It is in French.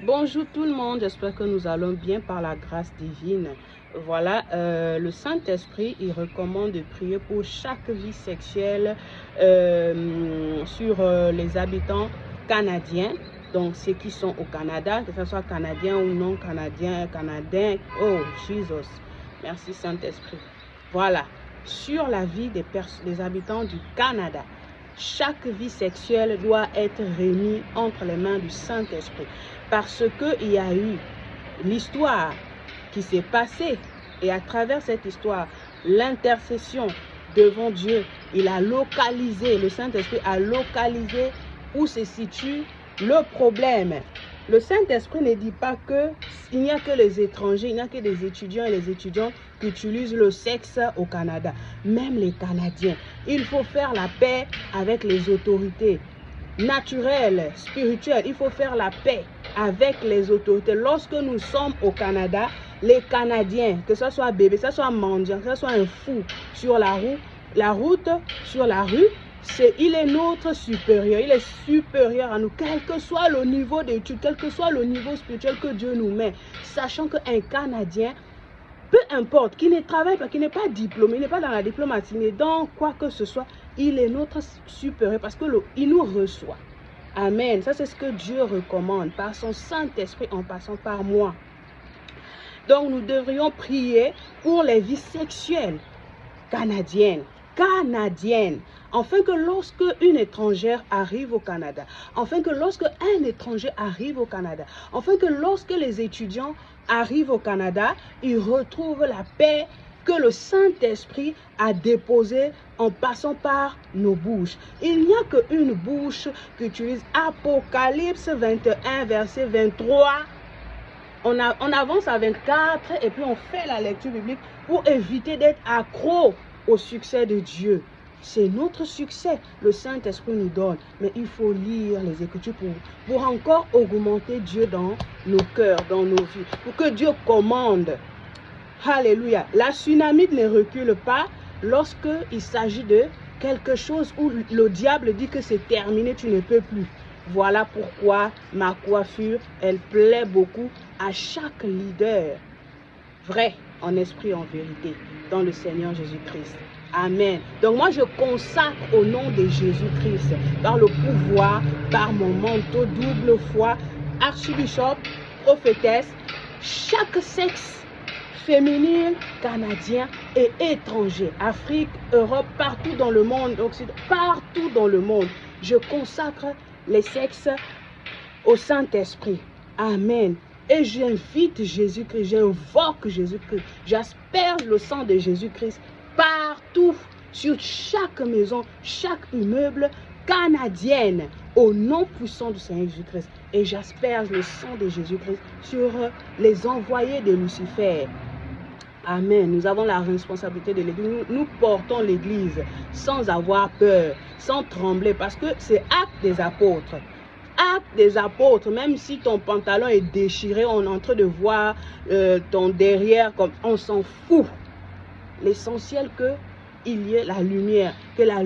Bonjour tout le monde, j'espère que nous allons bien par la grâce divine. Voilà, le Saint-Esprit, il recommande de prier pour chaque vie sexuelle sur les habitants canadiens. Donc, ceux qui sont au Canada, que ce soit canadien ou non canadien, canadien. Oh, Jesus, merci Saint-Esprit. Voilà, sur la vie des habitants du Canada. Chaque vie sexuelle doit être remise entre les mains du Saint-Esprit. Parce qu'il y a eu l'histoire qui s'est passée. Et à travers cette histoire, l'intercession devant Dieu, il a localisé, le Saint-Esprit a localisé où se situe le problème. Le Saint-Esprit ne dit pas qu'il n'y a que les étrangers, il n'y a que des étudiants et les étudiantes qui utilisent le sexe au Canada. Même les Canadiens. Il faut faire la paix avec les autorités naturelles, spirituelles. Il faut faire la paix avec les autorités. Lorsque nous sommes au Canada, les Canadiens, que ce soit bébé, que ce soit mendiant, que ce soit un fou sur la route, sur la rue, il est notre supérieur, il est supérieur à nous, quel que soit le niveau d'études, quel que soit le niveau spirituel que Dieu nous met, sachant qu'un Canadien, peu importe, qui ne travaille pas, qui n'est pas diplômé, il n'est pas dans la diplomatie, mais dans quoi que ce soit, il est notre supérieur parce qu'il nous reçoit. Amen. Ça, c'est ce que Dieu recommande par son Saint-Esprit en passant par moi. Donc, nous devrions prier pour les vies sexuelles canadiennes, afin que lorsque une étrangère arrive au Canada, afin que lorsque un étranger arrive au Canada, afin que lorsque les étudiants arrivent au Canada, ils retrouvent la paix que le Saint-Esprit a déposée en passant par nos bouches. Il n'y a qu'une bouche qui utilise Apocalypse 21, verset 23. On avance à 24 et puis on fait la lecture biblique pour éviter d'être accro au succès de Dieu. C'est notre succès, le Saint-Esprit nous donne. Mais il faut lire les Écritures pour encore augmenter Dieu dans nos cœurs, dans nos vies. Pour que Dieu commande. Alléluia. La tsunamite ne recule pas lorsqu'il s'agit de quelque chose où le diable dit que c'est terminé, tu ne peux plus. Voilà pourquoi ma coiffure, elle plaît beaucoup à chaque leader vrai en esprit, en vérité, dans le Seigneur Jésus-Christ. Amen. Donc moi, je consacre au nom de Jésus-Christ, par le pouvoir, par mon manteau double foi, archibishop, prophétesse, chaque sexe féminin, canadien et étranger, Afrique, Europe, partout dans le monde, Occident, partout dans le monde, je consacre les sexes au Saint-Esprit. Amen. Et j'invite Jésus-Christ, j'invoque Jésus-Christ, j'asperge le sang de Jésus-Christ partout, sur chaque maison, chaque immeuble canadienne, au nom puissant du Seigneur Jésus-Christ. Et j'asperge le sang de Jésus-Christ sur les envoyés de Lucifer. Amen. Nous avons la responsabilité de l'Église. Nous portons l'Église sans avoir peur, sans trembler, parce que c'est acte des apôtres. Acte des apôtres, même si ton pantalon est déchiré, on est en train de voir ton derrière, comme on s'en fout. L'essentiel qu'il y ait la lumière, que la